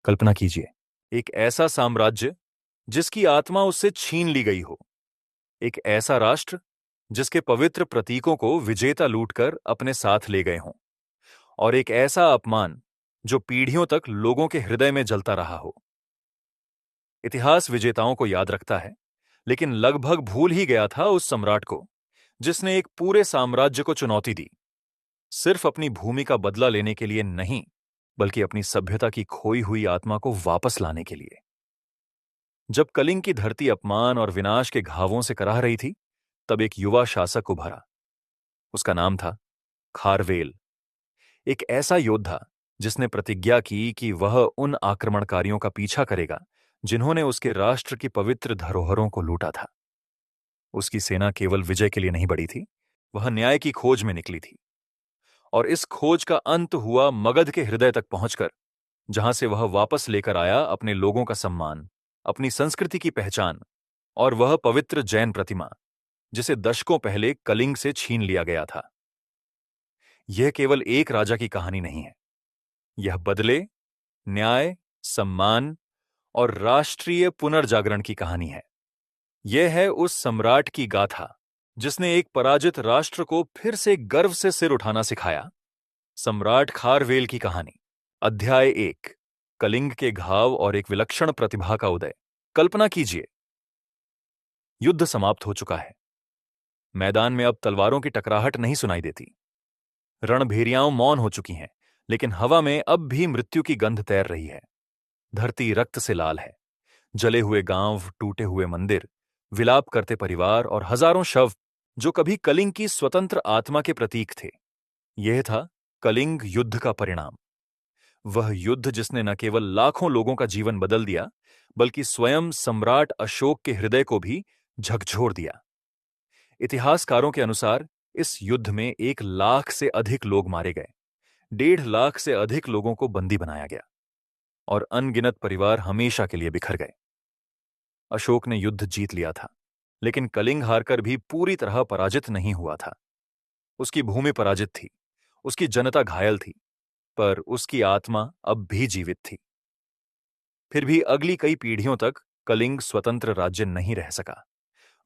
कल्पना कीजिए, एक ऐसा साम्राज्य जिसकी आत्मा उससे छीन ली गई हो, एक ऐसा राष्ट्र जिसके पवित्र प्रतीकों को विजेता लूटकर अपने साथ ले गए हों, और एक ऐसा अपमान जो पीढ़ियों तक लोगों के हृदय में जलता रहा हो। इतिहास विजेताओं को याद रखता है, लेकिन लगभग भूल ही गया था उस सम्राट को जिसने एक पूरे साम्राज्य को चुनौती दी, सिर्फ अपनी भूमि का बदला लेने के लिए नहीं, बल्कि अपनी सभ्यता की खोई हुई आत्मा को वापस लाने के लिए। जब कलिंग की धरती अपमान और विनाश के घावों से कराह रही थी, तब एक युवा शासक उभरा। उसका नाम था खारवेल, एक ऐसा योद्धा जिसने प्रतिज्ञा की कि वह उन आक्रमणकारियों का पीछा करेगा जिन्होंने उसके राष्ट्र की पवित्र धरोहरों को लूटा था। उसकी सेना केवल विजय के लिए नहीं बढ़ी थी, वह न्याय की खोज में निकली थी। और इस खोज का अंत हुआ मगध के हृदय तक पहुंचकर, जहां से वह वापस लेकर आया अपने लोगों का सम्मान, अपनी संस्कृति की पहचान और वह पवित्र जैन प्रतिमा जिसे दशकों पहले कलिंग से छीन लिया गया था। यह केवल एक राजा की कहानी नहीं है, यह बदले, न्याय, सम्मान और राष्ट्रीय पुनर्जागरण की कहानी है। यह है उस सम्राट की गाथा जिसने एक पराजित राष्ट्र को फिर से गर्व से सिर उठाना सिखाया। सम्राट खारवेल की कहानी, अध्याय 1, कलिंग के घाव और एक विलक्षण प्रतिभा का उदय। कल्पना कीजिए, युद्ध समाप्त हो चुका है। मैदान में अब तलवारों की टकराहट नहीं सुनाई देती। रणभेरियाओं मौन हो चुकी हैं, लेकिन हवा में अब भी मृत्यु की गंध तैर रही है। धरती रक्त से लाल है। जले हुए गांव, टूटे हुए मंदिर, विलाप करते परिवार और हजारों शव जो कभी कलिंग की स्वतंत्र आत्मा के प्रतीक थे। यह था कलिंग युद्ध का परिणाम। वह युद्ध जिसने न केवल लाखों लोगों का जीवन बदल दिया, बल्कि स्वयं सम्राट अशोक के हृदय को भी झकझोर दिया। इतिहासकारों के अनुसार इस युद्ध में 1 लाख से अधिक लोग मारे गए, 1.5 लाख से अधिक लोगों को बंदी बनाया गया और अनगिनत परिवार हमेशा के लिए बिखर गए। अशोक ने युद्ध जीत लिया था, लेकिन कलिंग हारकर भी पूरी तरह पराजित नहीं हुआ था। उसकी भूमि पराजित थी, उसकी जनता घायल थी, पर उसकी आत्मा अब भी जीवित थी। फिर भी अगली कई पीढ़ियों तक कलिंग स्वतंत्र राज्य नहीं रह सका।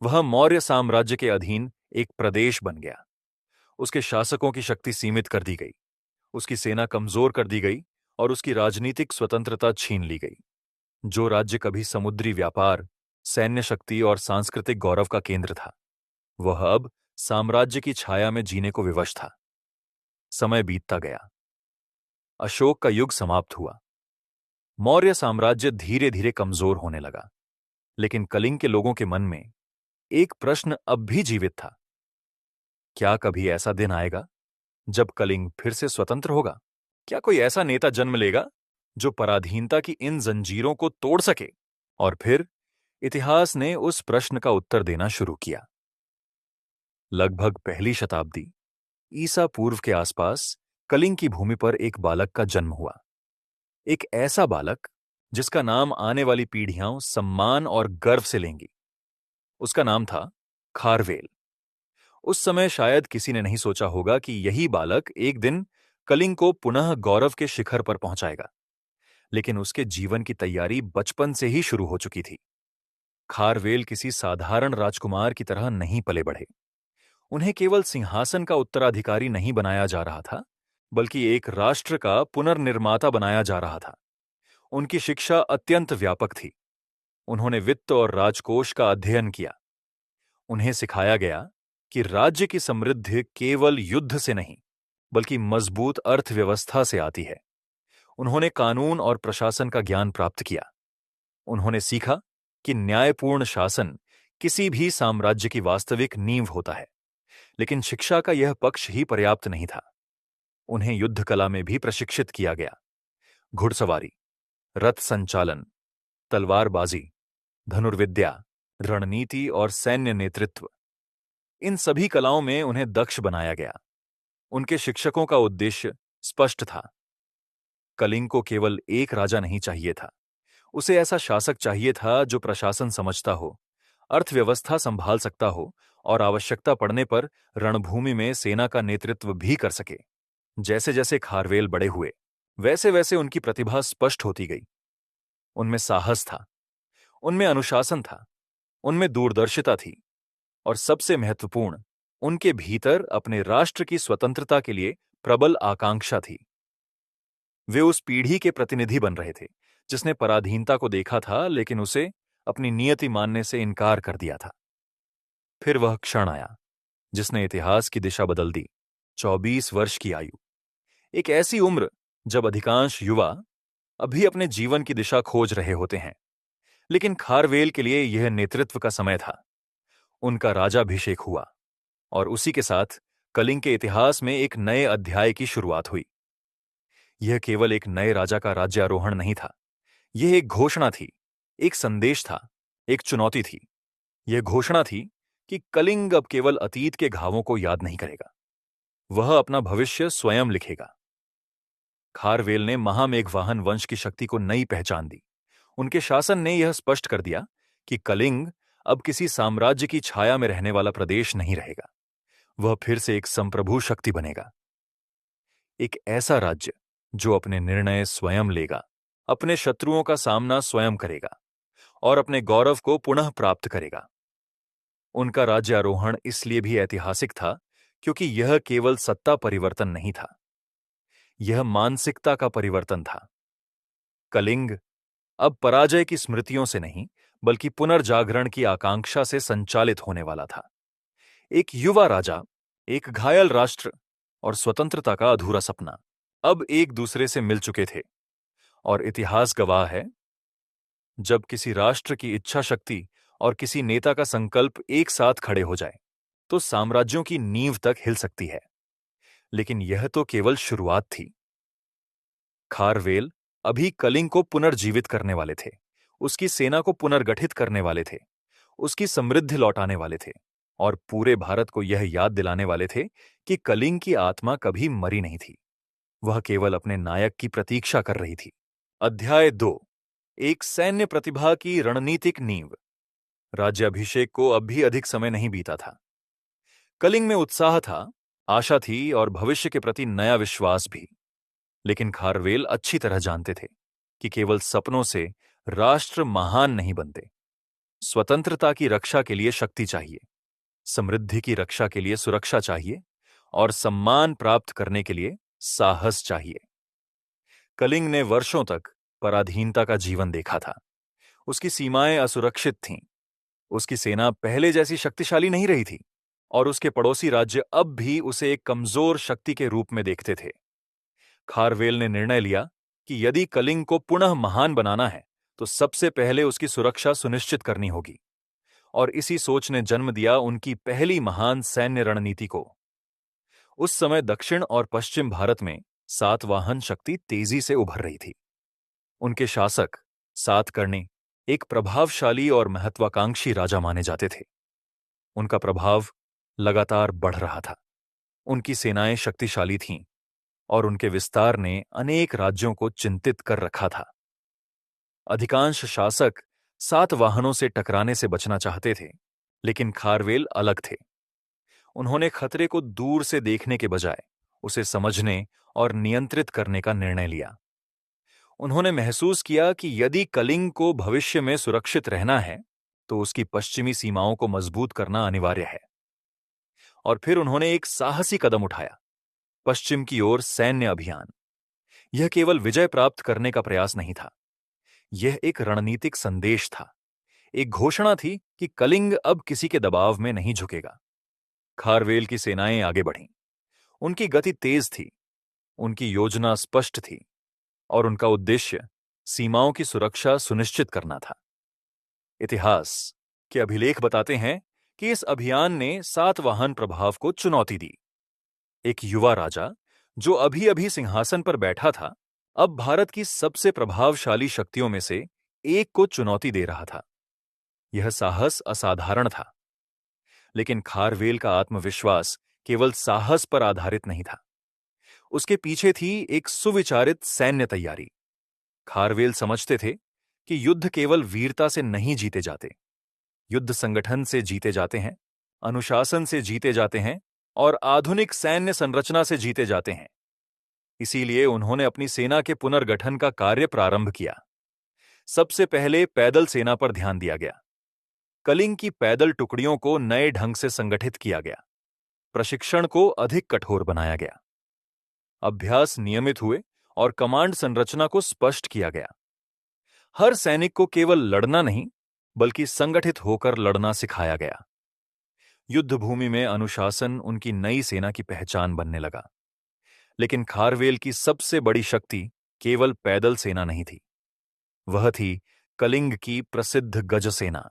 वह मौर्य साम्राज्य के अधीन एक प्रदेश बन गया। उसके शासकों की शक्ति सीमित कर दी गई, उसकी सेना कमजोर कर दी गई और उसकी राजनीतिक स्वतंत्रता छीन ली गई। जो राज्य कभी समुद्री व्यापार, सैन्य शक्ति और सांस्कृतिक गौरव का केंद्र था, वह अब साम्राज्य की छाया में जीने को विवश था। समय बीतता गया। अशोक का युग समाप्त हुआ। मौर्य साम्राज्य धीरे धीरे कमजोर होने लगा, लेकिन कलिंग के लोगों के मन में एक प्रश्न अब भी जीवित था। क्या कभी ऐसा दिन आएगा जब कलिंग फिर से स्वतंत्र होगा? क्या कोई ऐसा नेता जन्म लेगा जो पराधीनता की इन जंजीरों को तोड़ सके? और फिर इतिहास ने उस प्रश्न का उत्तर देना शुरू किया। लगभग पहली शताब्दी ईसा पूर्व के आसपास कलिंग की भूमि पर एक बालक का जन्म हुआ। एक ऐसा बालक जिसका नाम आने वाली पीढ़ियां सम्मान और गर्व से लेंगी। उसका नाम था खारवेल। उस समय शायद किसी ने नहीं सोचा होगा कि यही बालक एक दिन कलिंग को पुनः गौरव के शिखर पर पहुंचाएगा, लेकिन उसके जीवन की तैयारी बचपन से ही शुरू हो चुकी थी। खारवेल किसी साधारण राजकुमार की तरह नहीं पले बढ़े। उन्हें केवल सिंहासन का उत्तराधिकारी नहीं बनाया जा रहा था, बल्कि एक राष्ट्र का पुनर्निर्माता बनाया जा रहा था। उनकी शिक्षा अत्यंत व्यापक थी। उन्होंने वित्त और राजकोष का अध्ययन किया। उन्हें सिखाया गया कि राज्य की समृद्धि केवल युद्ध से नहीं, बल्कि मजबूत अर्थव्यवस्था से आती है। उन्होंने कानून और प्रशासन का ज्ञान प्राप्त किया। उन्होंने सीखा कि न्यायपूर्ण शासन किसी भी साम्राज्य की वास्तविक नींव होता है। लेकिन शिक्षा का यह पक्ष ही पर्याप्त नहीं था। उन्हें युद्ध कला में भी प्रशिक्षित किया गया। घुड़सवारी, रथ संचालन, तलवारबाजी, धनुर्विद्या, रणनीति और सैन्य नेतृत्व, इन सभी कलाओं में उन्हें दक्ष बनाया गया। उनके शिक्षकों का उद्देश्य स्पष्ट था। कलिंग को केवल एक राजा नहीं चाहिए था, उसे ऐसा शासक चाहिए था जो प्रशासन समझता हो, अर्थव्यवस्था संभाल सकता हो और आवश्यकता पड़ने पर रणभूमि में सेना का नेतृत्व भी कर सके। जैसे जैसे खारवेल बड़े हुए, वैसे वैसे उनकी प्रतिभा स्पष्ट होती गई। उनमें साहस था, उनमें अनुशासन था, उनमें दूरदर्शिता थी, और सबसे महत्वपूर्ण, उनके भीतर अपने राष्ट्र की स्वतंत्रता के लिए प्रबल आकांक्षा थी। वे उस पीढ़ी के प्रतिनिधि बन रहे थे जिसने पराधीनता को देखा था लेकिन उसे अपनी नियति मानने से इनकार कर दिया था। फिर वह क्षण आया जिसने इतिहास की दिशा बदल दी। 24 वर्ष की आयु, एक ऐसी उम्र जब अधिकांश युवा अभी अपने जीवन की दिशा खोज रहे होते हैं, लेकिन खारवेल के लिए यह नेतृत्व का समय था। उनका राजाभिषेक हुआ और उसी के साथ कलिंग के इतिहास में एक नए अध्याय की शुरुआत हुई। यह केवल एक नए राजा का राज्यारोहण नहीं था, यह एक घोषणा थी, एक संदेश था, एक चुनौती थी। यह घोषणा थी कि कलिंग अब केवल अतीत के घावों को याद नहीं करेगा, वह अपना भविष्य स्वयं लिखेगा। खारवेल ने महामेघवाहन वंश की शक्ति को नई पहचान दी। उनके शासन ने यह स्पष्ट कर दिया कि कलिंग अब किसी साम्राज्य की छाया में रहने वाला प्रदेश नहीं रहेगा, वह फिर से एक संप्रभु शक्ति बनेगा। एक ऐसा राज्य जो अपने निर्णय स्वयं लेगा, अपने शत्रुओं का सामना स्वयं करेगा और अपने गौरव को पुनः प्राप्त करेगा। उनका राज्यारोहण इसलिए भी ऐतिहासिक था क्योंकि यह केवल सत्ता परिवर्तन नहीं था, यह मानसिकता का परिवर्तन था। कलिंग अब पराजय की स्मृतियों से नहीं बल्कि पुनर्जागरण की आकांक्षा से संचालित होने वाला था। एक युवा राजा, एक घायल राष्ट्र और स्वतंत्रता का अधूरा सपना अब एक दूसरे से मिल चुके थे। और इतिहास गवाह है, जब किसी राष्ट्र की इच्छा शक्ति और किसी नेता का संकल्प एक साथ खड़े हो जाए तो साम्राज्यों की नींव तक हिल सकती है। लेकिन यह तो केवल शुरुआत थी। खारवेल अभी कलिंग को पुनर्जीवित करने वाले थे, उसकी सेना को पुनर्गठित करने वाले थे, उसकी समृद्धि लौटाने वाले थे और पूरे भारत को यह याद दिलाने वाले थे कि कलिंग की आत्मा कभी मरी नहीं थी, वह केवल अपने नायक की प्रतीक्षा कर रही थी। अध्याय 2, एक सैन्य प्रतिभा की रणनीतिक नींव। राज्याभिषेक को अब भी अधिक समय नहीं बीता था। कलिंग में उत्साह था, आशा थी और भविष्य के प्रति नया विश्वास भी। लेकिन खारवेल अच्छी तरह जानते थे कि केवल सपनों से राष्ट्र महान नहीं बनते। स्वतंत्रता की रक्षा के लिए शक्ति चाहिए, समृद्धि की रक्षा के लिए सुरक्षा चाहिए और सम्मान प्राप्त करने के लिए साहस चाहिए। कलिंग ने वर्षों तक पराधीनता का जीवन देखा था। उसकी सीमाएं असुरक्षित थीं, उसकी सेना पहले जैसी शक्तिशाली नहीं रही थी और उसके पड़ोसी राज्य अब भी उसे एक कमजोर शक्ति के रूप में देखते थे। खारवेल ने निर्णय लिया कि यदि कलिंग को पुनः महान बनाना है तो सबसे पहले उसकी सुरक्षा सुनिश्चित करनी होगी, और इसी सोच ने जन्म दिया उनकी पहली महान सैन्य रणनीति को। उस समय दक्षिण और पश्चिम भारत में सातवाहन शक्ति तेजी से उभर रही थी। उनके शासक सातकर्णी एक प्रभावशाली और महत्वाकांक्षी राजा माने जाते थे। उनका प्रभाव लगातार बढ़ रहा था, उनकी सेनाएं शक्तिशाली थीं और उनके विस्तार ने अनेक राज्यों को चिंतित कर रखा था। अधिकांश शासक सातवाहनों से टकराने से बचना चाहते थे, लेकिन खारवेल अलग थे। उन्होंने खतरे को दूर से देखने के बजाय उसे समझने और नियंत्रित करने का निर्णय लिया। उन्होंने महसूस किया कि यदि कलिंग को भविष्य में सुरक्षित रहना है तो उसकी पश्चिमी सीमाओं को मजबूत करना अनिवार्य है। और फिर उन्होंने एक साहसी कदम उठाया, पश्चिम की ओर सैन्य अभियान। यह केवल विजय प्राप्त करने का प्रयास नहीं था, यह एक रणनीतिक संदेश था, एक घोषणा थी कि कलिंग अब किसी के दबाव में नहीं झुकेगा। खारवेल की सेनाएं आगे बढ़ीं। उनकी गति तेज थी, उनकी योजना स्पष्ट थी और उनका उद्देश्य सीमाओं की सुरक्षा सुनिश्चित करना था। इतिहास के अभिलेख बताते हैं कि इस अभियान ने सातवाहन प्रभाव को चुनौती दी। एक युवा राजा जो अभी अभी सिंहासन पर बैठा था, अब भारत की सबसे प्रभावशाली शक्तियों में से एक को चुनौती दे रहा था। यह साहस असाधारण था, लेकिन खारवेल का आत्मविश्वास केवल साहस पर आधारित नहीं था। उसके पीछे थी एक सुविचारित सैन्य तैयारी। खारवेल समझते थे कि युद्ध केवल वीरता से नहीं जीते जाते, युद्ध संगठन से जीते जाते हैं, अनुशासन से जीते जाते हैं और आधुनिक सैन्य संरचना से जीते जाते हैं। इसीलिए उन्होंने अपनी सेना के पुनर्गठन का कार्य प्रारंभ किया। सबसे पहले पैदल सेना पर ध्यान दिया गया। कलिंग की पैदल टुकड़ियों को नए ढंग से संगठित किया गया, प्रशिक्षण को अधिक कठोर बनाया गया, अभ्यास नियमित हुए और कमांड संरचना को स्पष्ट किया गया। हर सैनिक को केवल लड़ना नहीं, बल्कि संगठित होकर लड़ना सिखाया गया। युद्ध भूमि में अनुशासन उनकी नई सेना की पहचान बनने लगा। लेकिन खारवेल की सबसे बड़ी शक्ति केवल पैदल सेना नहीं थी, वह थी कलिंग की प्रसिद्ध गज सेना।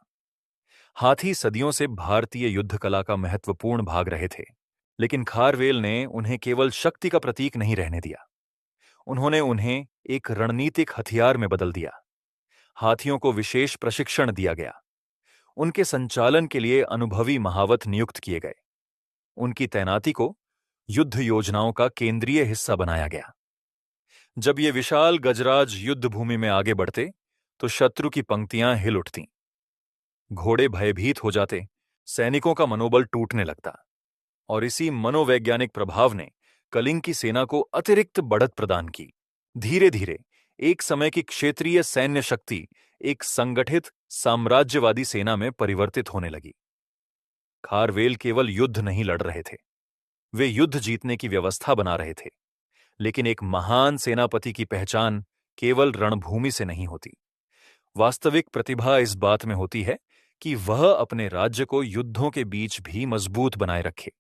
हाथी सदियों से भारतीय युद्ध कला का महत्वपूर्ण भाग रहे थे, लेकिन खारवेल ने उन्हें केवल शक्ति का प्रतीक नहीं रहने दिया। उन्होंने उन्हें एक रणनीतिक हथियार में बदल दिया। हाथियों को विशेष प्रशिक्षण दिया गया, उनके संचालन के लिए अनुभवी महावत नियुक्त किए गए, उनकी तैनाती को युद्ध योजनाओं का केंद्रीय हिस्सा बनाया गया। जब ये विशाल गजराज युद्ध भूमि में आगे बढ़ते तो शत्रु की पंक्तियां हिल उठतीं। घोड़े भयभीत हो जाते, सैनिकों का मनोबल टूटने लगता, और इसी मनोवैज्ञानिक प्रभाव ने कलिंग की सेना को अतिरिक्त बढ़त प्रदान की। धीरे धीरे एक समय की क्षेत्रीय सैन्य शक्ति एक संगठित साम्राज्यवादी सेना में परिवर्तित होने लगी। खारवेल केवल युद्ध नहीं लड़ रहे थे, वे युद्ध जीतने की व्यवस्था बना रहे थे। लेकिन एक महान सेनापति की पहचान केवल रणभूमि से नहीं होती। वास्तविक प्रतिभा इस बात में होती है कि वह अपने राज्य को युद्धों के बीच भी मजबूत बनाए रखे,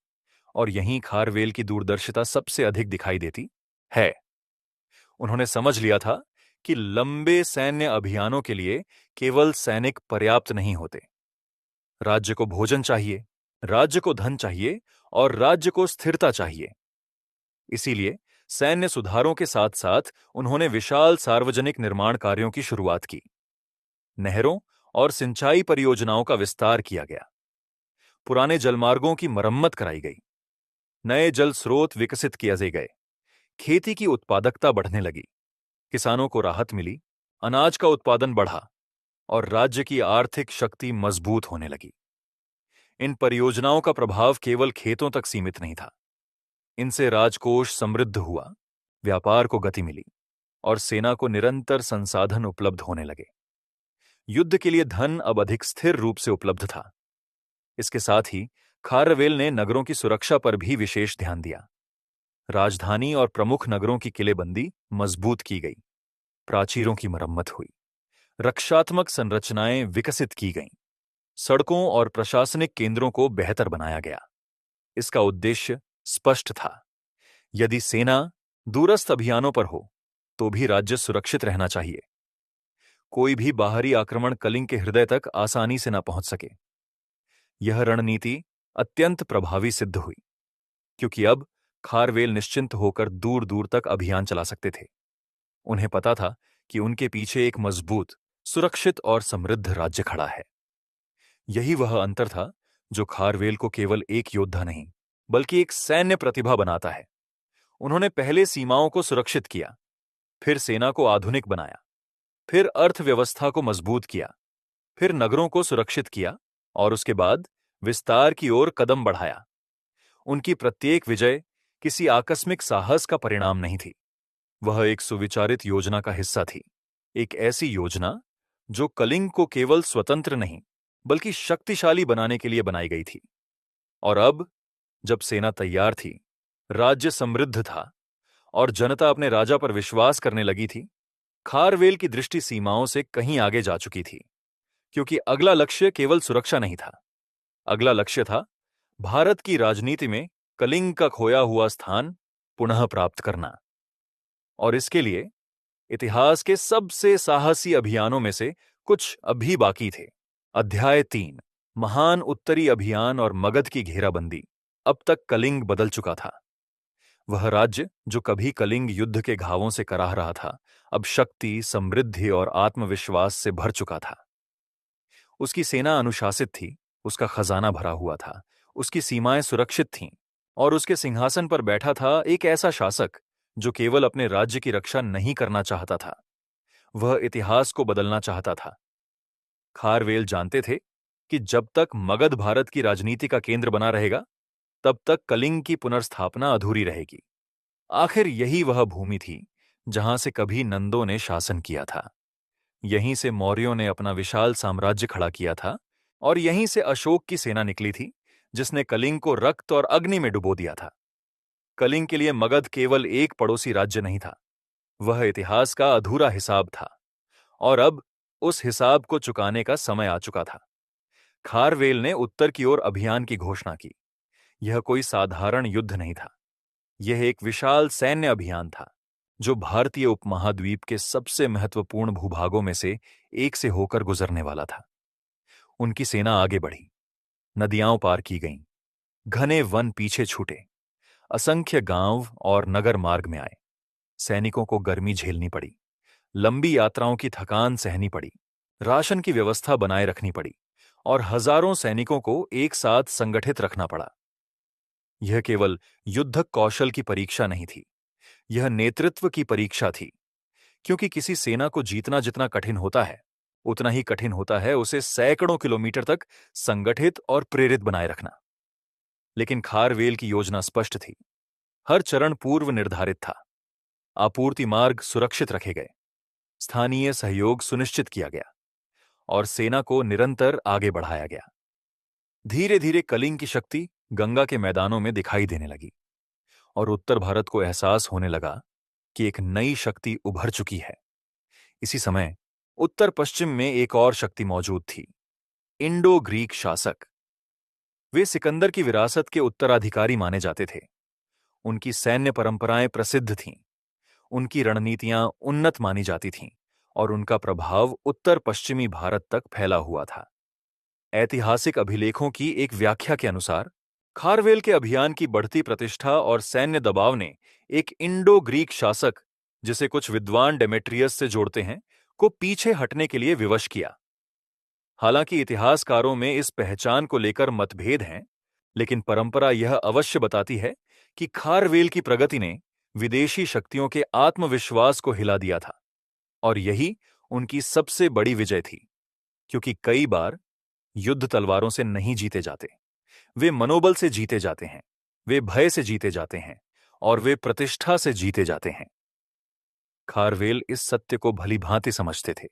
और यहीं खारवेल की दूरदर्शिता सबसे अधिक दिखाई देती है। उन्होंने समझ लिया था कि लंबे सैन्य अभियानों के लिए केवल सैनिक पर्याप्त नहीं होते। राज्य को भोजन चाहिए, राज्य को धन चाहिए, और राज्य को स्थिरता चाहिए। इसीलिए सैन्य सुधारों के साथ साथ उन्होंने विशाल सार्वजनिक निर्माण कार्यों की शुरुआत की। नहरों और सिंचाई परियोजनाओं का विस्तार किया गया, पुराने जलमार्गों की मरम्मत कराई गई, नए जल स्रोत विकसित किए गए, खेती की उत्पादकता बढ़ने लगी, किसानों को राहत मिली, अनाज का उत्पादन बढ़ा, और राज्य की आर्थिक शक्ति मजबूत होने लगी। इन परियोजनाओं का प्रभाव केवल खेतों तक सीमित नहीं था। इनसे राजकोष समृद्ध हुआ, व्यापार को गति मिली, और सेना को निरंतर संसाधन उपलब्ध होने लगे। युद्ध के लिए धन अब अधिक स्थिर रूप से उपलब्ध था। इसके साथ ही खारवेल ने नगरों की सुरक्षा पर भी विशेष ध्यान दिया। राजधानी और प्रमुख नगरों की किलेबंदी मजबूत की गई, प्राचीरों की मरम्मत हुई, रक्षात्मक संरचनाएं विकसित की गईं, सड़कों और प्रशासनिक केंद्रों को बेहतर बनाया गया। इसका उद्देश्य स्पष्ट था, यदि सेना दूरस्थ अभियानों पर हो तो भी राज्य सुरक्षित रहना चाहिए। कोई भी बाहरी आक्रमण कलिंग के हृदय तक आसानी से न पहुंच सके। यह रणनीति अत्यंत प्रभावी सिद्ध हुई, क्योंकि अब खारवेल निश्चिंत होकर दूर दूर तक अभियान चला सकते थे। उन्हें पता था कि उनके पीछे एक मजबूत, सुरक्षित और समृद्ध राज्य खड़ा है। यही वह अंतर था जो खारवेल को केवल एक योद्धा नहीं, बल्कि एक सैन्य प्रतिभा बनाता है। उन्होंने पहले सीमाओं को सुरक्षित किया, फिर सेना को आधुनिक बनाया, फिर अर्थव्यवस्था को मजबूत किया, फिर नगरों को सुरक्षित किया, और उसके बाद विस्तार की ओर कदम बढ़ाया। उनकी प्रत्येक विजय किसी आकस्मिक साहस का परिणाम नहीं थी, वह एक सुविचारित योजना का हिस्सा थी। एक ऐसी योजना जो कलिंग को केवल स्वतंत्र नहीं, बल्कि शक्तिशाली बनाने के लिए बनाई गई थी। और अब जब सेना तैयार थी, राज्य समृद्ध था, और जनता अपने राजा पर विश्वास करने लगी थी, खारवेल की दृष्टि सीमाओं से कहीं आगे जा चुकी थी, क्योंकि अगला लक्ष्य केवल सुरक्षा नहीं था। अगला लक्ष्य था भारत की राजनीति में कलिंग का खोया हुआ स्थान पुनः प्राप्त करना। और इसके लिए इतिहास के सबसे साहसी अभियानों में से कुछ अभी बाकी थे। अध्याय 3, महान उत्तरी अभियान और मगध की घेराबंदी। अब तक कलिंग बदल चुका था। वह राज्य जो कभी कलिंग युद्ध के घावों से कराह रहा था, अब शक्ति, समृद्धि और आत्मविश्वास से भर चुका था। उसकी सेना अनुशासित थी, उसका खजाना भरा हुआ था, उसकी सीमाएं सुरक्षित थीं, और उसके सिंहासन पर बैठा था एक ऐसा शासक जो केवल अपने राज्य की रक्षा नहीं करना चाहता था, वह इतिहास को बदलना चाहता था। खारवेल जानते थे कि जब तक मगध भारत की राजनीति का केंद्र बना रहेगा, तब तक कलिंग की पुनर्स्थापना अधूरी रहेगी। आखिर यही वह भूमि थी जहां से कभी नंदों ने शासन किया था, यहीं से मौर्यों ने अपना विशाल साम्राज्य खड़ा किया था और यहीं से अशोक की सेना निकली थी, जिसने कलिंग को रक्त और अग्नि में डुबो दिया था। कलिंग के लिए मगध केवल एक पड़ोसी राज्य नहीं था, वह इतिहास का अधूरा हिसाब था, और अब उस हिसाब को चुकाने का समय आ चुका था। खारवेल ने उत्तर की ओर अभियान की घोषणा की। यह कोई साधारण युद्ध नहीं था, यह एक विशाल सैन्य अभियान था, जो भारतीय उपमहाद्वीप के सबसे महत्वपूर्ण भूभागों में से एक से होकर गुजरने वाला था। उनकी सेना आगे बढ़ी, नदियां पार की गईं, घने वन पीछे छूटे, असंख्य गांव और नगर मार्ग में आए। सैनिकों को गर्मी झेलनी पड़ी, लंबी यात्राओं की थकान सहनी पड़ी, राशन की व्यवस्था बनाए रखनी पड़ी और हजारों सैनिकों को एक साथ संगठित रखना पड़ा। यह केवल युद्धक कौशल की परीक्षा नहीं थी, यह नेतृत्व की परीक्षा थी, क्योंकि किसी सेना को जीतना जितना कठिन होता है, उतना ही कठिन होता है उसे सैकड़ों किलोमीटर तक संगठित और प्रेरित बनाए रखना। लेकिन खारवेल की योजना स्पष्ट थी, हर चरण पूर्व निर्धारित था। आपूर्ति मार्ग सुरक्षित रखे गए, स्थानीय सहयोग सुनिश्चित किया गया और सेना को निरंतर आगे बढ़ाया गया। धीरे धीरे कलिंग की शक्ति गंगा के मैदानों में दिखाई देने लगी और उत्तर भारत को एहसास होने लगा कि एक नई शक्ति उभर चुकी है। इसी समय उत्तर पश्चिम में एक और शक्ति मौजूद थी, इंडो ग्रीक शासक। वे सिकंदर की विरासत के उत्तराधिकारी माने जाते थे। उनकी सैन्य परंपराएं प्रसिद्ध थीं, उनकी रणनीतियां उन्नत मानी जाती थीं और उनका प्रभाव उत्तर पश्चिमी भारत तक फैला हुआ था। ऐतिहासिक अभिलेखों की एक व्याख्या के अनुसार खारवेल के अभियान की बढ़ती प्रतिष्ठा और सैन्य दबाव ने एक इंडो ग्रीक शासक, जिसे कुछ विद्वान डेमेट्रियस से जोड़ते हैं, को पीछे हटने के लिए विवश किया। हालांकि इतिहासकारों में इस पहचान को लेकर मतभेद हैं, लेकिन परंपरा यह अवश्य बताती है कि खारवेल की प्रगति ने विदेशी शक्तियों के आत्मविश्वास को हिला दिया था और यही उनकी सबसे बड़ी विजय थी, क्योंकि कई बार युद्ध तलवारों से नहीं जीते जाते, वे मनोबल से जीते जाते हैं, वे भय से जीते जाते हैं और वे प्रतिष्ठा से जीते जाते हैं। खारवेल इस सत्य को भली भांति समझते थे।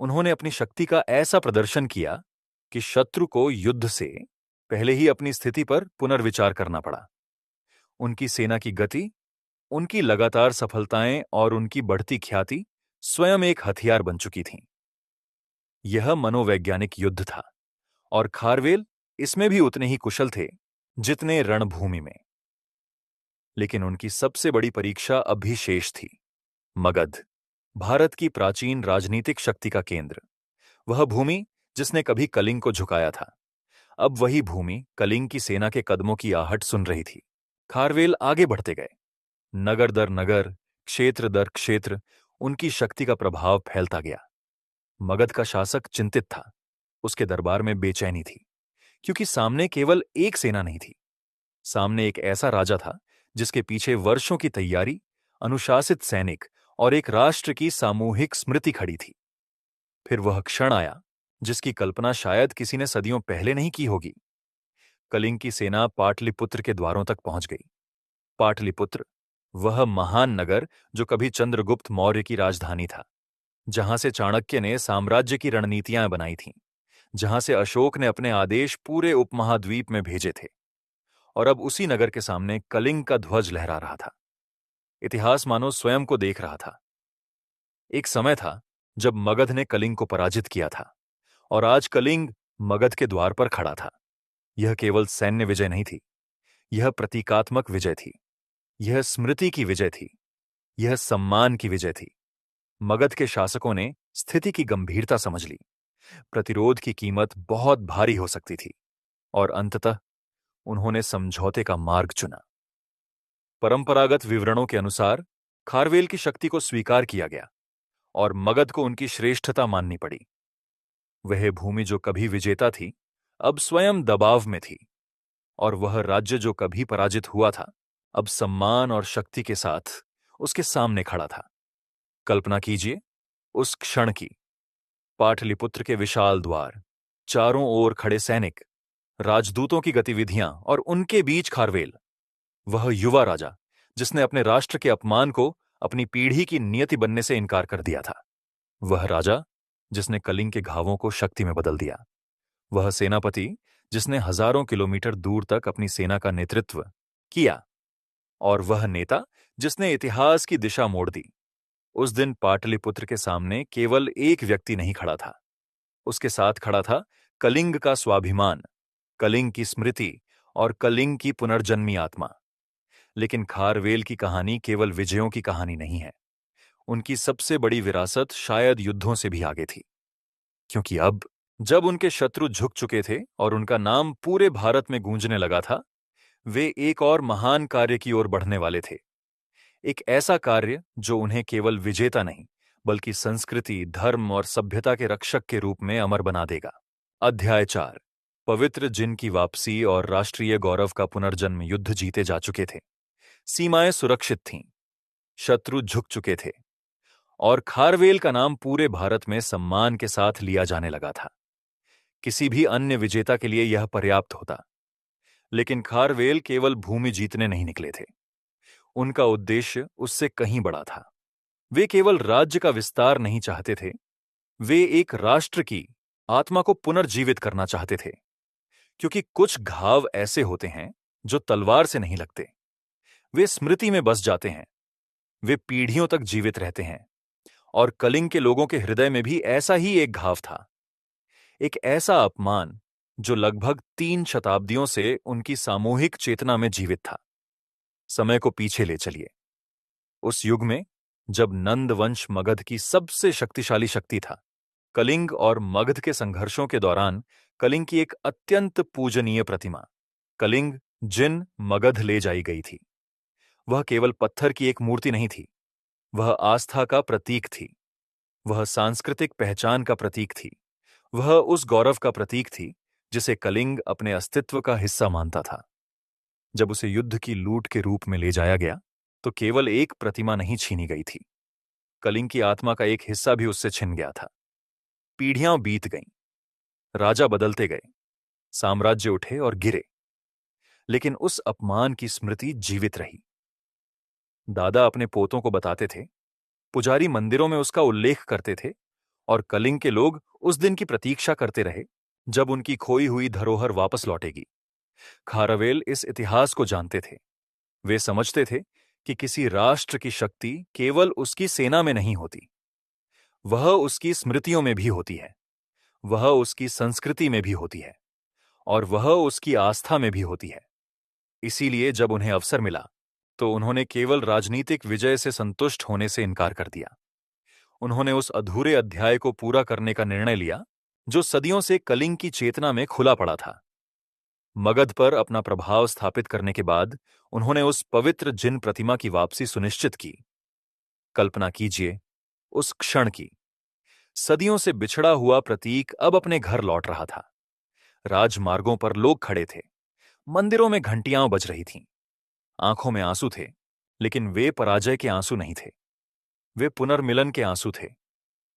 उन्होंने अपनी शक्ति का ऐसा प्रदर्शन किया कि शत्रु को युद्ध से पहले ही अपनी स्थिति पर पुनर्विचार करना पड़ा। उनकी सेना की गति, उनकी लगातार सफलताएं और उनकी बढ़ती ख्याति स्वयं एक हथियार बन चुकी थीं। यह मनोवैज्ञानिक युद्ध था और खारवेल इसमें भी उतने ही कुशल थे जितने रणभूमि में। लेकिन उनकी सबसे बड़ी परीक्षा अब भी शेष थी। मगध, भारत की प्राचीन राजनीतिक शक्ति का केंद्र, वह भूमि जिसने कभी कलिंग को झुकाया था, अब वही भूमि कलिंग की सेना के कदमों की आहट सुन रही थी। खारवेल आगे बढ़ते गए, नगर दर नगर, क्षेत्र दर क्षेत्र उनकी शक्ति का प्रभाव फैलता गया। मगध का शासक चिंतित था, उसके दरबार में बेचैनी थी, क्योंकि सामने केवल एक सेना नहीं थी, सामने एक ऐसा राजा था जिसके पीछे वर्षों की तैयारी, अनुशासित सैनिक और एक राष्ट्र की सामूहिक स्मृति खड़ी थी। फिर वह क्षण आया जिसकी कल्पना शायद किसी ने सदियों पहले नहीं की होगी। कलिंग की सेना पाटलिपुत्र के द्वारों तक पहुंच गई। पाटलिपुत्र, वह महान नगर जो कभी चंद्रगुप्त मौर्य की राजधानी था, जहां से चाणक्य ने साम्राज्य की रणनीतियां बनाई थीं, जहां से अशोक ने अपने आदेश पूरे उपमहाद्वीप में भेजे थे, और अब उसी नगर के सामने कलिंग का ध्वज लहरा रहा था। इतिहास मानो स्वयं को देख रहा था। एक समय था जब मगध ने कलिंग को पराजित किया था, और आज कलिंग मगध के द्वार पर खड़ा था। यह केवल सैन्य विजय नहीं थी, यह प्रतीकात्मक विजय थी, यह स्मृति की विजय थी, यह सम्मान की विजय थी। मगध के शासकों ने स्थिति की गंभीरता समझ ली। प्रतिरोध की कीमत बहुत भारी हो सकती थी, और अंततः उन्होंने समझौते का मार्ग चुना। परंपरागत विवरणों के अनुसार खारवेल की शक्ति को स्वीकार किया गया और मगध को उनकी श्रेष्ठता माननी पड़ी। वह भूमि जो कभी विजेता थी, अब स्वयं दबाव में थी, और वह राज्य जो कभी पराजित हुआ था, अब सम्मान और शक्ति के साथ उसके सामने खड़ा था। कल्पना कीजिए उस क्षण की। पाटलिपुत्र के विशाल द्वार, चारों ओर खड़े सैनिक, राजदूतों की गतिविधियां और उनके बीच खारवेल, वह युवा राजा जिसने अपने राष्ट्र के अपमान को अपनी पीढ़ी की नियति बनने से इनकार कर दिया था। वह राजा जिसने कलिंग के घावों को शक्ति में बदल दिया, वह सेनापति जिसने हजारों किलोमीटर दूर तक अपनी सेना का नेतृत्व किया, और वह नेता जिसने इतिहास की दिशा मोड़ दी। उस दिन पाटलिपुत्र के सामने केवल एक व्यक्ति नहीं खड़ा था, उसके साथ खड़ा था कलिंग का स्वाभिमान, कलिंग की स्मृति और कलिंग की पुनर्जन्मी आत्मा। लेकिन खारवेल की कहानी केवल विजयों की कहानी नहीं है। उनकी सबसे बड़ी विरासत शायद युद्धों से भी आगे थी, क्योंकि अब जब उनके शत्रु झुक चुके थे और उनका नाम पूरे भारत में गूंजने लगा था, वे एक और महान कार्य की ओर बढ़ने वाले थे। एक ऐसा कार्य जो उन्हें केवल विजेता नहीं, बल्कि संस्कृति, धर्म और सभ्यता के रक्षक के रूप में अमर बना देगा। अध्याय 4। पवित्र जिन की वापसी और राष्ट्रीय गौरव का पुनर्जन्म। युद्ध जीते जा चुके थे, सीमाएं सुरक्षित थीं, शत्रु झुक चुके थे और खारवेल का नाम पूरे भारत में सम्मान के साथ लिया जाने लगा था। किसी भी अन्य विजेता के लिए यह पर्याप्त होता, लेकिन खारवेल केवल भूमि जीतने नहीं निकले थे। उनका उद्देश्य उससे कहीं बड़ा था। वे केवल राज्य का विस्तार नहीं चाहते थे, वे एक राष्ट्र की आत्मा को पुनर्जीवित करना चाहते थे। क्योंकि कुछ घाव ऐसे होते हैं जो तलवार से नहीं लगते, वे स्मृति में बस जाते हैं, वे पीढ़ियों तक जीवित रहते हैं। और कलिंग के लोगों के हृदय में भी ऐसा ही एक घाव था, एक ऐसा अपमान जो लगभग 3 शताब्दियों से उनकी सामूहिक चेतना में जीवित था। समय को पीछे ले चलिए, उस युग में जब नंद वंश मगध की सबसे शक्तिशाली शक्ति था। कलिंग और मगध के संघर्षों के दौरान कलिंग की एक अत्यंत पूजनीय प्रतिमा, कलिंग जिन, मगध ले जाई गई थी। वह केवल पत्थर की एक मूर्ति नहीं थी, वह आस्था का प्रतीक थी, वह सांस्कृतिक पहचान का प्रतीक थी, वह उस गौरव का प्रतीक थी जिसे कलिंग अपने अस्तित्व का हिस्सा मानता था। जब उसे युद्ध की लूट के रूप में ले जाया गया, तो केवल एक प्रतिमा नहीं छीनी गई थी, कलिंग की आत्मा का एक हिस्सा भी उससे छिन गया था। पीढ़ियां बीत गईं, राजा बदलते गए, साम्राज्य उठे और गिरे, लेकिन उस अपमान की स्मृति जीवित रही। दादा अपने पोतों को बताते थे, पुजारी मंदिरों में उसका उल्लेख करते थे, और कलिंग के लोग उस दिन की प्रतीक्षा करते रहे जब उनकी खोई हुई धरोहर वापस लौटेगी। खारवेल इस इतिहास को जानते थे। वे समझते थे कि किसी राष्ट्र की शक्ति केवल उसकी सेना में नहीं होती, वह उसकी स्मृतियों में भी होती है, वह उसकी संस्कृति में भी होती है, और वह उसकी आस्था में भी होती है। इसीलिए जब उन्हें अवसर मिला, तो उन्होंने केवल राजनीतिक विजय से संतुष्ट होने से इनकार कर दिया। उन्होंने उस अधूरे अध्याय को पूरा करने का निर्णय लिया जो सदियों से कलिंग की चेतना में खुला पड़ा था। मगध पर अपना प्रभाव स्थापित करने के बाद उन्होंने उस पवित्र जिन प्रतिमा की वापसी सुनिश्चित की। कल्पना कीजिए उस क्षण की, सदियों से बिछड़ा हुआ प्रतीक अब अपने घर लौट रहा था। राजमार्गों पर लोग खड़े थे, मंदिरों में घंटियां बज रही थीं, आंखों में आंसू थे, लेकिन वे पराजय के आंसू नहीं थे, वे पुनर्मिलन के आंसू थे,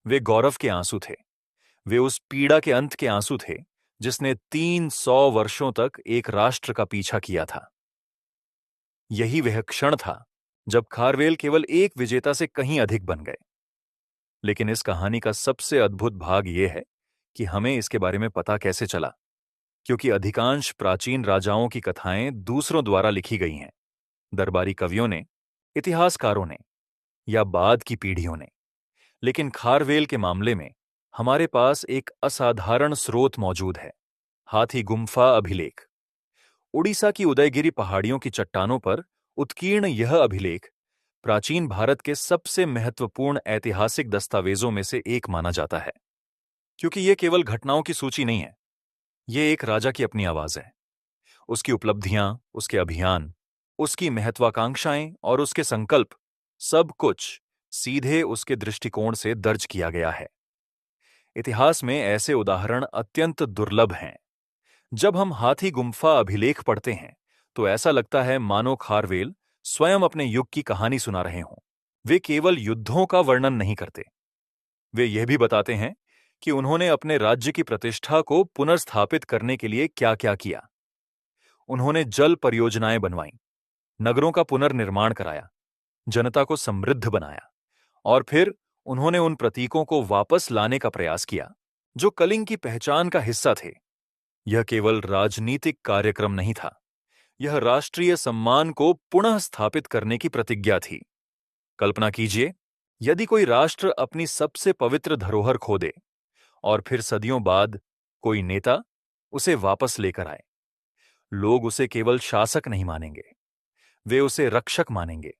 वे गौरव के आंसू थे, वे उस पीड़ा के अंत के आंसू थे जिसने 300 वर्षों तक एक राष्ट्र का पीछा किया था। यही वह क्षण था जब खारवेल केवल एक विजेता से कहीं अधिक बन गए। लेकिन इस कहानी का सबसे अद्भुत भाग यह है कि हमें इसके बारे में पता कैसे चला, क्योंकि अधिकांश प्राचीन राजाओं की कथाएं दूसरों द्वारा लिखी गई हैं, दरबारी कवियों ने, इतिहासकारों ने, या बाद की पीढ़ियों ने। लेकिन खारवेल के मामले में हमारे पास एक असाधारण स्रोत मौजूद है, हाथी गुम्फा अभिलेख। उड़ीसा की उदयगिरी पहाड़ियों की चट्टानों पर उत्कीर्ण यह अभिलेख प्राचीन भारत के सबसे महत्वपूर्ण ऐतिहासिक दस्तावेजों में से एक माना जाता है, क्योंकि यह केवल घटनाओं की सूची नहीं है, यह एक राजा की अपनी आवाज है। उसकी उपलब्धियां, उसके अभियान, उसकी महत्वाकांक्षाएं और उसके संकल्प, सब कुछ सीधे उसके दृष्टिकोण से दर्ज किया गया है। इतिहास में ऐसे उदाहरण अत्यंत दुर्लभ हैं। जब हम हाथी गुम्फा अभिलेख पढ़ते हैं, तो ऐसा लगता है मानो खारवेल स्वयं अपने युग की कहानी सुना रहे हों। वे केवल युद्धों का वर्णन नहीं करते, वे यह भी बताते हैं कि उन्होंने अपने राज्य की प्रतिष्ठा को पुनर्स्थापित करने के लिए क्या-क्या किया। उन्होंने जल परियोजनाएं बनवाईं, नगरों का पुनर्निर्माण कराया, जनता को समृद्ध बनाया, और फिर उन्होंने उन प्रतीकों को वापस लाने का प्रयास किया जो कलिंग की पहचान का हिस्सा थे। यह केवल राजनीतिक कार्यक्रम नहीं था, यह राष्ट्रीय सम्मान को पुनः स्थापित करने की प्रतिज्ञा थी। कल्पना कीजिए, यदि कोई राष्ट्र अपनी सबसे पवित्र धरोहर खो दे और फिर सदियों बाद कोई नेता उसे वापस लेकर आए। लोग उसे केवल शासक नहीं मानेंगे, वे उसे रक्षक मानेंगे,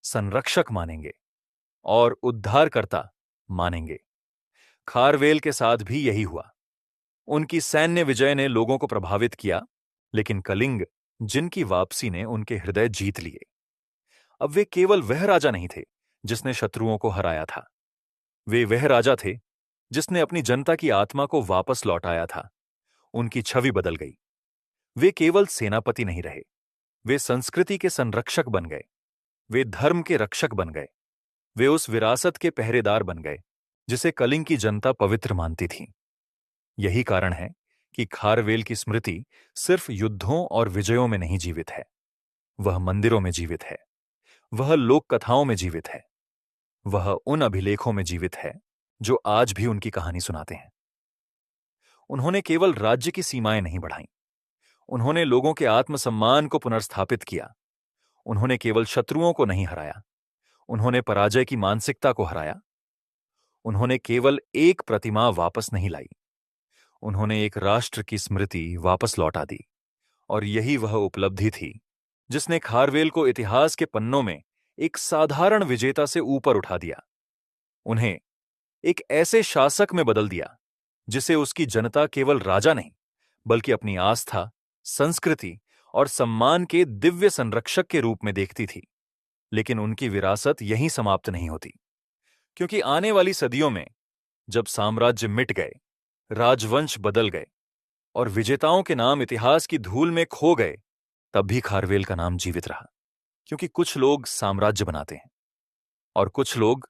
संरक्षक मानेंगे और उद्धारकर्ता मानेंगे। खारवेल के साथ भी यही हुआ। उनकी सैन्य विजय ने लोगों को प्रभावित किया, लेकिन कलिंग जिनकी वापसी ने उनके हृदय जीत लिए। अब वे केवल वह राजा नहीं थे जिसने शत्रुओं को हराया था, वे वह राजा थे जिसने अपनी जनता की आत्मा को वापस लौटाया था। उनकी छवि बदल गई। वे केवल सेनापति नहीं रहे, वे संस्कृति के संरक्षक बन गए, वे धर्म के रक्षक बन गए, वे उस विरासत के पहरेदार बन गए जिसे कलिंग की जनता पवित्र मानती थी। यही कारण है कि खारवेल की स्मृति सिर्फ युद्धों और विजयों में नहीं जीवित है, वह मंदिरों में जीवित है, वह लोक कथाओं में जीवित है, वह उन अभिलेखों में जीवित है जो आज भी उनकी कहानी सुनाते हैं। उन्होंने केवल राज्य की सीमाएं नहीं बढ़ाईं, उन्होंने लोगों के आत्मसम्मान को पुनर्स्थापित किया। उन्होंने केवल शत्रुओं को नहीं हराया, उन्होंने पराजय की मानसिकता को हराया। उन्होंने केवल एक प्रतिमा वापस नहीं लाई, उन्होंने एक राष्ट्र की स्मृति वापस लौटा दी। और यही वह उपलब्धि थी जिसने खारवेल को इतिहास के पन्नों में एक साधारण विजेता से ऊपर उठा दिया, उन्हें एक ऐसे शासक में बदल दिया जिसे उसकी जनता केवल राजा नहीं बल्कि अपनी आस्था, संस्कृति और सम्मान के दिव्य संरक्षक के रूप में देखती थी। लेकिन उनकी विरासत यहीं समाप्त नहीं होती, क्योंकि आने वाली सदियों में जब साम्राज्य मिट गए, राजवंश बदल गए और विजेताओं के नाम इतिहास की धूल में खो गए, तब भी खारवेल का नाम जीवित रहा। क्योंकि कुछ लोग साम्राज्य बनाते हैं और कुछ लोग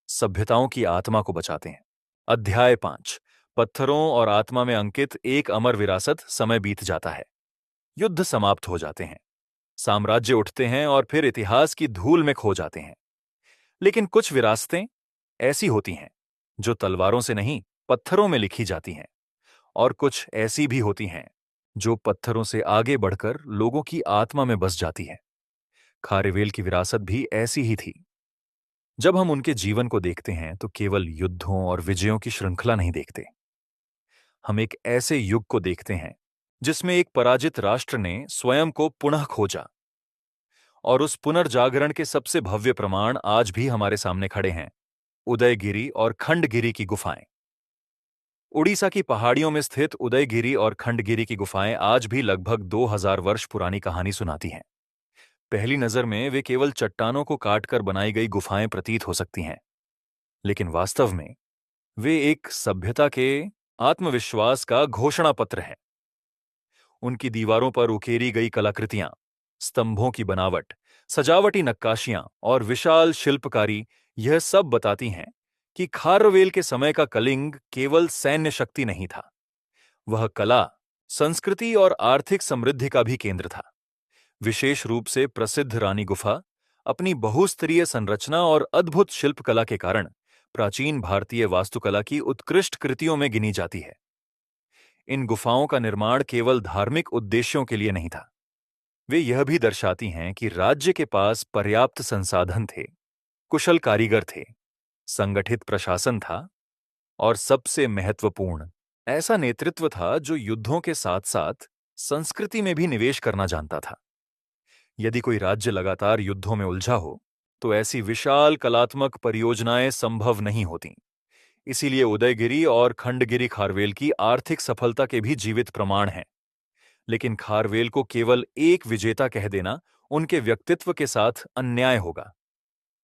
सभ्यताओं की आत्मा को बचाते हैं। अध्याय 5। पत्थरों और आत्मा में अंकित एक अमर विरासत। समय बीत जाता है, युद्ध समाप्त हो जाते हैं, साम्राज्य उठते हैं और फिर इतिहास की धूल में खो जाते हैं। लेकिन कुछ विरासतें ऐसी होती हैं जो तलवारों से नहीं, पत्थरों में लिखी जाती हैं, और कुछ ऐसी भी होती हैं जो पत्थरों से आगे बढ़कर लोगों की आत्मा में बस जाती है। खारवेल की विरासत भी ऐसी ही थी। जब हम उनके जीवन को देखते हैं तो केवल युद्धों और विजयों की श्रृंखला नहीं देखते, हम एक ऐसे युग को देखते हैं जिसमें एक पराजित राष्ट्र ने स्वयं को पुनः खोजा। और उस पुनर्जागरण के सबसे भव्य प्रमाण आज भी हमारे सामने खड़े हैं। उदयगिरी और खंडगिरी की गुफाएं। उड़ीसा की पहाड़ियों में स्थित उदयगिरी और खंडगिरी की गुफाएं आज भी लगभग 2000 वर्ष पुरानी कहानी सुनाती हैं। पहली नजर में वे केवल चट्टानों को काटकर बनाई गई गुफाएं प्रतीत हो सकती हैं, लेकिन वास्तव में वे एक सभ्यता के आत्मविश्वास का घोषणा पत्र हैं। उनकी दीवारों पर उकेरी गई कलाकृतियां, स्तंभों की बनावट, सजावटी नक्काशियां और विशाल शिल्पकारी यह सब बताती हैं कि खारवेल के समय का कलिंग केवल सैन्य शक्ति नहीं था, वह कला, संस्कृति और आर्थिक समृद्धि का भी केंद्र था। विशेष रूप से प्रसिद्ध रानी गुफा अपनी बहुस्तरीय संरचना और अद्भुत शिल्पकला के कारण प्राचीन भारतीय वास्तुकला की उत्कृष्ट कृतियों में गिनी जाती है। इन गुफाओं का निर्माण केवल धार्मिक उद्देश्यों के लिए नहीं था, वे यह भी दर्शाती हैं कि राज्य के पास पर्याप्त संसाधन थे, कुशल कारीगर थे, संगठित प्रशासन था और सबसे महत्वपूर्ण, ऐसा नेतृत्व था जो युद्धों के साथ साथ संस्कृति में भी निवेश करना जानता था। यदि कोई राज्य लगातार युद्धों में उलझा हो तो ऐसी विशाल कलात्मक परियोजनाएं संभव नहीं होतीं। इसीलिए उदयगिरी और खंडगिरी खारवेल की आर्थिक सफलता के भी जीवित प्रमाण हैं। लेकिन खारवेल को केवल एक विजेता कह देना उनके व्यक्तित्व के साथ अन्याय होगा,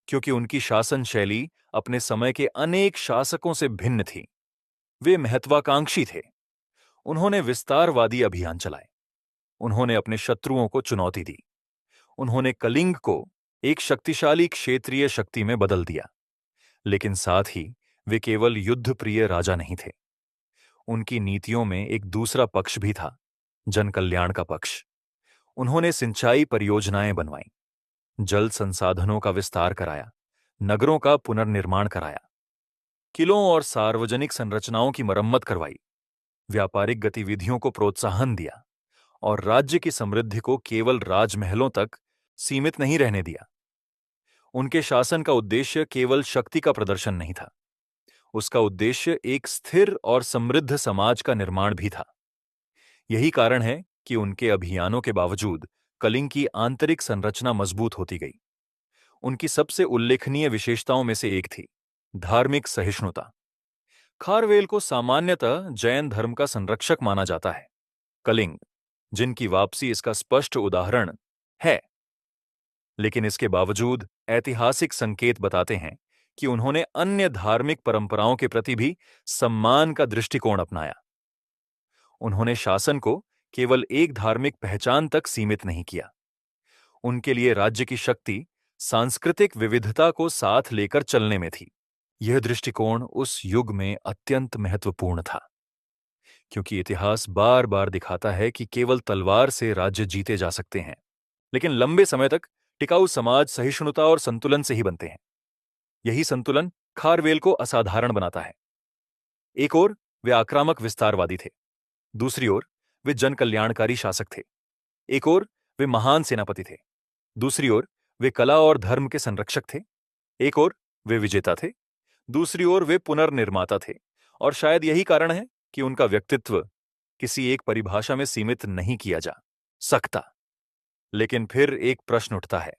क्योंकि उनकी शासन शैली अपने समय के अनेक शासकों से भिन्न थी। वे महत्वाकांक्षी थे, उन्होंने विस्तारवादी अभियान चलाए, उन्होंने अपने शत्रुओं को चुनौती दी, उन्होंने कलिंग को एक शक्तिशाली क्षेत्रीय शक्ति में बदल दिया। लेकिन साथ ही वे केवल युद्धप्रिय राजा नहीं थे, उनकी नीतियों में एक दूसरा पक्ष भी था, जन कल्याण का पक्ष। उन्होंने सिंचाई परियोजनाएं बनवाईं, जल संसाधनों का विस्तार कराया, नगरों का पुनर्निर्माण कराया किलों और सार्वजनिक संरचनाओं की मरम्मत करवाई, व्यापारिक गतिविधियों को प्रोत्साहन दिया और राज्य की समृद्धि को केवल राजमहलों तक सीमित नहीं रहने दिया। उनके शासन का उद्देश्य केवल शक्ति का प्रदर्शन नहीं था, उसका उद्देश्य एक स्थिर और समृद्ध समाज का निर्माण भी था। यही कारण है कि उनके अभियानों के बावजूद कलिंग की आंतरिक संरचना मजबूत होती गई। उनकी सबसे उल्लेखनीय विशेषताओं में से एक थी धार्मिक सहिष्णुता। खारवेल को सामान्यतः जैन धर्म का संरक्षक माना जाता है। कलिंग, जिनकी वापसी इसका स्पष्ट उदाहरण है, लेकिन इसके बावजूद ऐतिहासिक संकेत बताते हैं कि उन्होंने अन्य धार्मिक परंपराओं के प्रति भी सम्मान का दृष्टिकोण अपनाया। उन्होंने शासन को केवल एक धार्मिक पहचान तक सीमित नहीं किया। उनके लिए राज्य की शक्ति सांस्कृतिक विविधता को साथ लेकर चलने में थी। यह दृष्टिकोण उस युग में अत्यंत महत्वपूर्ण था, क्योंकि इतिहास बार बार दिखाता है कि केवल तलवार से राज्य जीते जा सकते हैं, लेकिन लंबे समय तक टिकाऊ समाज सहिष्णुता और संतुलन से ही बनते हैं। यही संतुलन खारवेल को असाधारण बनाता है। एक ओर वे आक्रामक विस्तारवादी थे, दूसरी ओर वे जनकल्याणकारी शासक थे। एक ओर वे महान सेनापति थे, दूसरी ओर वे कला और धर्म के संरक्षक थे। एक ओर वे विजेता थे, दूसरी ओर वे पुनर्निर्माता थे। और शायद यही कारण है कि उनका व्यक्तित्व किसी एक परिभाषा में सीमित नहीं किया जा सकता। लेकिन फिर एक प्रश्न उठता है,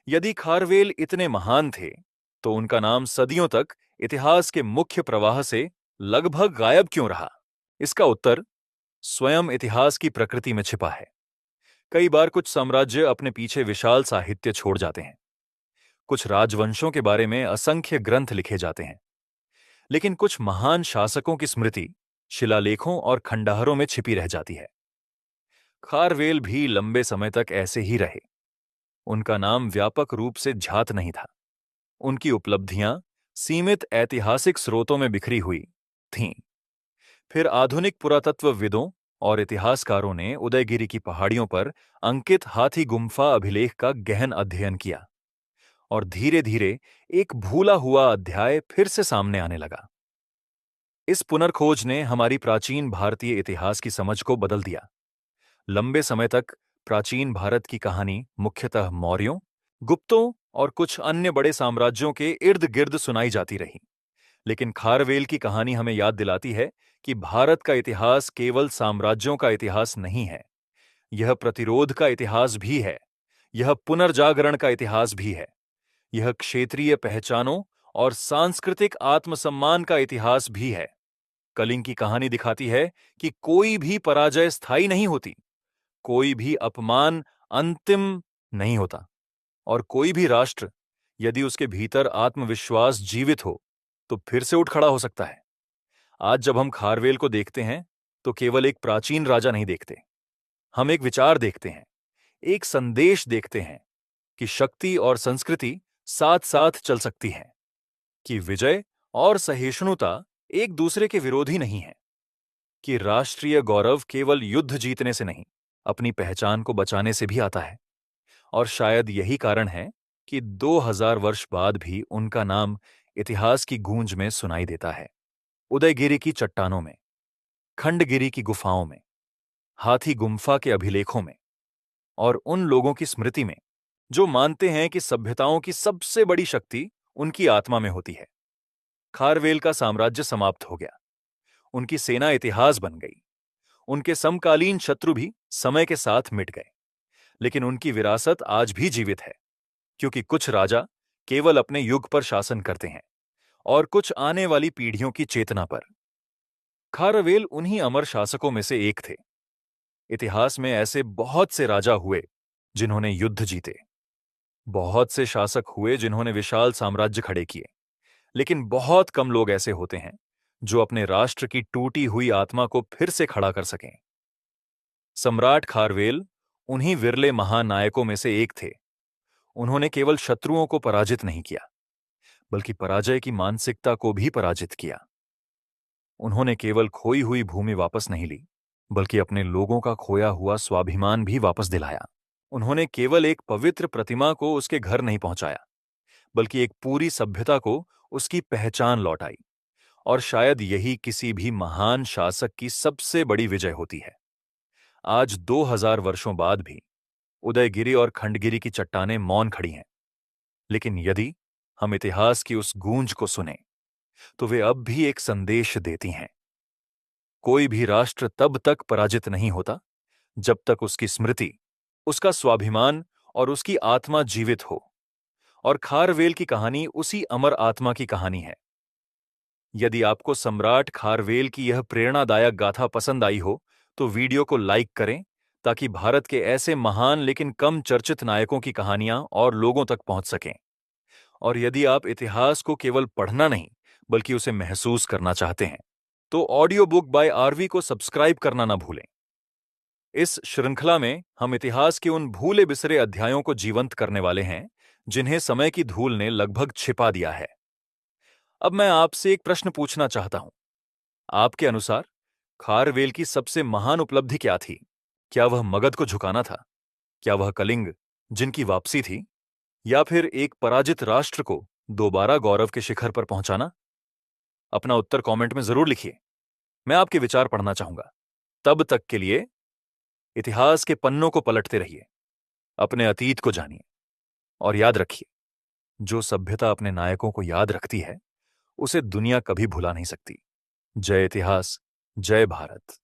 यदि खारवेल इतने महान थे तो उनका नाम सदियों तक इतिहास के मुख्य प्रवाह से लगभग गायब क्यों रहा? इसका उत्तर स्वयं इतिहास की प्रकृति में छिपा है। कई बार कुछ साम्राज्य अपने पीछे विशाल साहित्य छोड़ जाते हैं, कुछ राजवंशों के बारे में असंख्य ग्रंथ लिखे जाते हैं, लेकिन कुछ महान शासकों की स्मृति शिलालेखों और खंडहरों में छिपी रह जाती है। खारवेल भी लंबे समय तक ऐसे ही रहे। उनका नाम व्यापक रूप से ख्यात नहीं था। उनकी उपलब्धियां सीमित ऐतिहासिक स्रोतों में बिखरी हुई थीं। फिर आधुनिक पुरातत्वविदों और इतिहासकारों ने उदयगिरि की पहाड़ियों पर अंकित हाथी गुम्फा अभिलेख का गहन अध्ययन किया और धीरे धीरे एक भूला हुआ अध्याय फिर से सामने आने लगा। इस पुनर्खोज ने हमारी प्राचीन भारतीय इतिहास की समझ को बदल दिया। लंबे समय तक प्राचीन भारत की कहानी मुख्यतः मौर्यों, गुप्तों और कुछ अन्य बड़े साम्राज्यों के इर्द गिर्द सुनाई जाती रही, लेकिन खारवेल की कहानी हमें याद दिलाती है कि भारत का इतिहास केवल साम्राज्यों का इतिहास नहीं है, यह प्रतिरोध का इतिहास भी है, यह पुनर्जागरण का इतिहास भी है, यह क्षेत्रीय पहचानों और सांस्कृतिक आत्मसम्मान का इतिहास भी है। कलिंग की कहानी दिखाती है कि कोई भी पराजय स्थायी नहीं होती, कोई भी अपमान अंतिम नहीं होता, और कोई भी राष्ट्र यदि उसके भीतर आत्मविश्वास जीवित हो तो फिर से उठ खड़ा हो सकता है। आज जब हम खारवेल को देखते हैं तो केवल एक प्राचीन राजा नहीं देखते, हम एक विचार देखते हैं, एक संदेश देखते हैं कि शक्ति और संस्कृति साथ साथ चल सकती हैं, कि विजय और सहिष्णुता एक दूसरे के विरोधी नहीं है, कि राष्ट्रीय गौरव केवल युद्ध जीतने से नहीं, अपनी पहचान को बचाने से भी आता है। और शायद यही कारण है कि 2000 वर्ष बाद भी उनका नाम इतिहास की गूंज में सुनाई देता है। उदयगिरि की चट्टानों में, खंडगिरी की गुफाओं में, हाथी गुम्फा के अभिलेखों में, और उन लोगों की स्मृति में जो मानते हैं कि सभ्यताओं की सबसे बड़ी शक्ति उनकी आत्मा में होती है। खारवेल का साम्राज्य समाप्त हो गया, उनकी सेना इतिहास बन गई, उनके समकालीन शत्रु भी समय के साथ मिट गए, लेकिन उनकी विरासत आज भी जीवित है, क्योंकि कुछ राजा केवल अपने युग पर शासन करते हैं और कुछ आने वाली पीढ़ियों की चेतना पर। खारवेल उन्हीं अमर शासकों में से एक थे। इतिहास में ऐसे बहुत से राजा हुए जिन्होंने युद्ध जीते, बहुत से शासक हुए जिन्होंने विशाल साम्राज्य खड़े किए, लेकिन बहुत कम लोग ऐसे होते हैं जो अपने राष्ट्र की टूटी हुई आत्मा को फिर से खड़ा कर सकें। सम्राट खारवेल उन्हीं विरले महानायकों में से एक थे। उन्होंने केवल शत्रुओं को पराजित नहीं किया, बल्कि पराजय की मानसिकता को भी पराजित किया। उन्होंने केवल खोई हुई भूमि वापस नहीं ली, बल्कि अपने लोगों का खोया हुआ स्वाभिमान भी वापस दिलाया। उन्होंने केवल एक पवित्र प्रतिमा को उसके घर नहीं पहुंचाया, बल्कि एक पूरी सभ्यता को उसकी पहचान लौटाई। और शायद यही किसी भी महान शासक की सबसे बड़ी विजय होती है। आज 2000 वर्षों बाद भी उदयगिरि और खंडगिरि की चट्टानें मौन खड़ी हैं, लेकिन यदि हम इतिहास की उस गूंज को सुने तो वे अब भी एक संदेश देती हैं। कोई भी राष्ट्र तब तक पराजित नहीं होता जब तक उसकी स्मृति, उसका स्वाभिमान और उसकी आत्मा जीवित हो। और खारवेल की कहानी उसी अमर आत्मा की कहानी है। यदि आपको सम्राट खारवेल की यह प्रेरणादायक गाथा पसंद आई हो तो वीडियो को लाइक करें, ताकि भारत के ऐसे महान लेकिन कम चर्चित नायकों की कहानियां और लोगों तक पहुंच सकें। और यदि आप इतिहास को केवल पढ़ना नहीं बल्कि उसे महसूस करना चाहते हैं तो ऑडियो बुक बाय आरवी को सब्सक्राइब करना ना भूलें। इस श्रृंखला में हम इतिहास के उन भूले बिसरे अध्यायों को जीवंत करने वाले हैं जिन्हें समय की धूल ने लगभग छिपा दिया है। अब मैं आपसे एक प्रश्न पूछना चाहता हूं। आपके अनुसार खारवेल की सबसे महान उपलब्धि क्या थी? क्या वह मगध को झुकाना था? क्या वह कलिंग जिनकी वापसी थी? या फिर एक पराजित राष्ट्र को दोबारा गौरव के शिखर पर पहुंचाना? अपना उत्तर कमेंट में जरूर लिखिए। मैं आपके विचार पढ़ना चाहूंगा। तब तक के लिए इतिहास के पन्नों को पलटते रहिए, अपने अतीत को जानिए और याद रखिए, जो सभ्यता अपने नायकों को याद रखती है उसे दुनिया कभी भुला नहीं सकती। जय इतिहास, जय भारत।